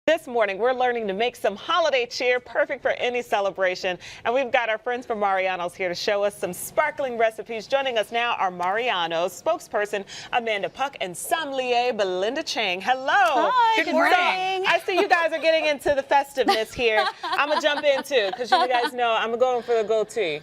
This morning, we're learning to make some holiday cheer, perfect for any celebration. And we've got our friends from Mariano's here to show us some sparkling recipes. Joining us now are Mariano's spokesperson, Amanda Puck, and sommelier, Belinda Chang. Hello. Hi, good morning. I see you guys are getting into the festiveness here. I'm going to jump in, too, because you guys know I'm going for the goatee.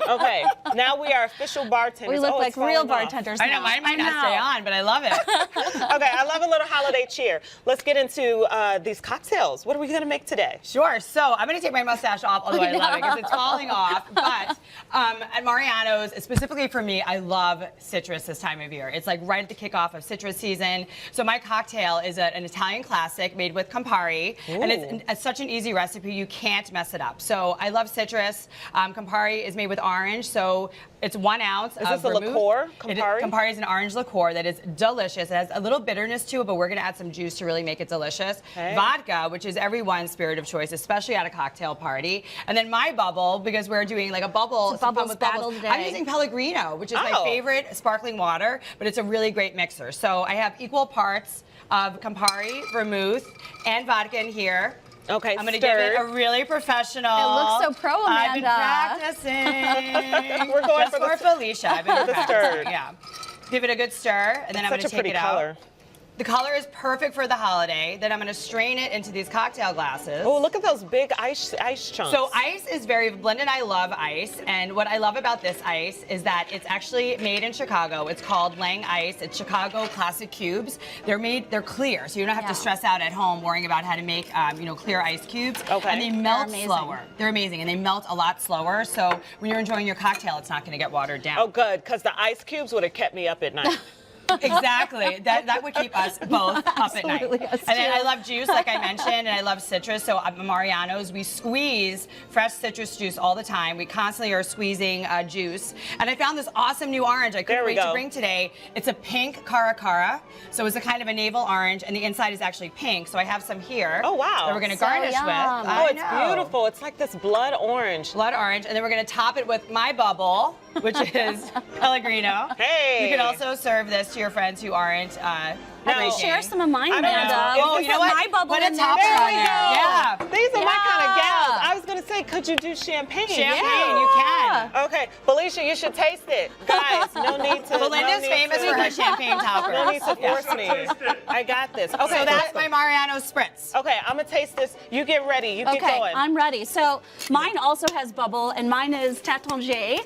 Okay, now we are official bartenders. We look like real bartenders now. I know, mine might not stay on, but I love it. Okay, I love a little holiday cheer. Let's get into these cocktails. What are we going to make today? Sure. So I'm going to take my mustache off, although I love it because it's falling off. But at Mariano's, specifically for me, I love citrus this time of year. It's like right at the kickoff of citrus season. So my cocktail is an Italian classic made with Campari. Ooh. And it's such an easy recipe, you can't mess it up. So I love citrus. Campari is made with orange, so it's 1 ounce of vermouth. Is this a liqueur, Campari? Campari is an orange liqueur that is delicious. It has a little bitterness to it, but we're going to add some juice to really make it delicious. Okay. Vodka, which is everyone's spirit of choice, especially at a cocktail party. And then my bubble, because we're doing like a bubble. It's a bubbles battle today. I'm using Pellegrino, which is my favorite sparkling water, but it's a really great mixer. So I have equal parts of Campari, vermouth, and vodka in here. Okay, I'm going to give it a really professional. It looks so pro, Amanda. I've been practicing. We're going Just for Felicia. I've been practicing. stir. Yeah. Give it a good stir, and then I'm going to take it out. Color. The color is perfect for the holiday. Then I'm going to strain it into these cocktail glasses. Oh, look at those big ice chunks. So ice is Belinda and I love ice, and what I love about this ice is that it's actually made in Chicago. It's called Lang Ice. It's Chicago Classic Cubes. They're clear, so you don't have to stress out at home worrying about how to make, clear ice cubes. Okay. And they melt slower. They're amazing, and they melt a lot slower, so when you're enjoying your cocktail, it's not going to get watered down. Oh, good, because the ice cubes would have kept me up at night. Exactly. That would keep us both up at night. And then I love juice, like I mentioned, and I love citrus. So at Mariano's, we squeeze fresh citrus juice all the time. We constantly are squeezing juice. And I found this awesome new orange I couldn't wait to bring today. It's a pink Cara Cara. So it's a kind of a navel orange, and the inside is actually pink. So I have some here. Oh, wow. That we're going to garnish with. Oh, it's beautiful. It's like this blood orange. Blood orange. And then we're going to top it with my bubble, which is Pellegrino. Hey. You can also serve this to your friends who aren't I can share some of mine, Amanda. Oh, you know what? My bubble Put a in topper there. on there. Yeah. These are my kind of gals. I was going to say, could you do champagne? Champagne, you can. Okay, Felicia, you should taste it. Guys, no need to. Belinda's famous for her champagne topper. No need to force me. I got this. Okay, so that's my Mariano Spritz. Okay, I'm going to taste this. You get ready. You get going. I'm ready. So mine also has bubble, and mine is Tatangier.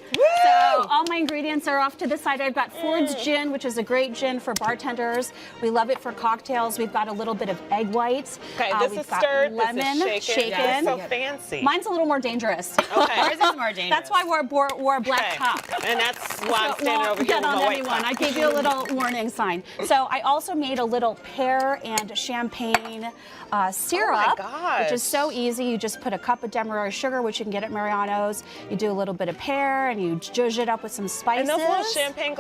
So all my ingredients are off to the side. I've got Ford's Gin, which is a great gin for bartenders. We love it for cocktails. We've got a little bit of egg whites. Okay, this is stirred, lemon, this is shaken. shaken. So fancy. Mine's a little more dangerous. Okay. Yours is more dangerous. That's why I wore a black top. And that's why I'm standing over here with my white top. I gave you a little warning sign. So I also made a little pear and champagne syrup, which is so easy. You just put a cup of Demerara sugar, which you can get at Mariano's. You do a little bit of pear, and you zhuzh it up with some spices. And those little champagne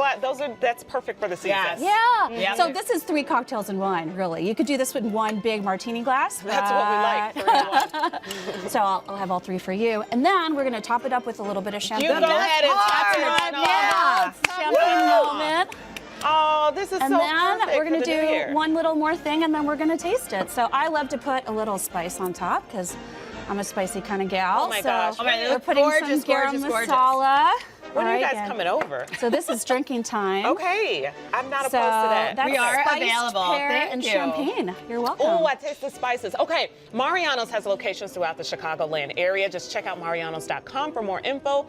that's perfect for the season. Yeah. So this is 3 cocktails in one, really. You could do this with 1 big martini glass. That's what we like. 3 in 1. So I'll have all 3 for you. And then we're going to top it up with a little bit of champagne. You go ahead and top it on. Yeah. Champagne moment. Oh, this is so perfect. And then we're going to do year. one little more thing, and then we're going to taste it. So I love to put a little spice on top because I'm a spicy kind of gal. Oh my gosh. We're putting some garam masala. When are you guys coming over? So this is drinking time. Okay. I'm not opposed to that. That's we are spiced available. Pear Thank and you. champagne. You're welcome. Oh, I taste the spices. Okay. Mariano's has locations throughout the Chicagoland area. Just check out marianos.com for more info.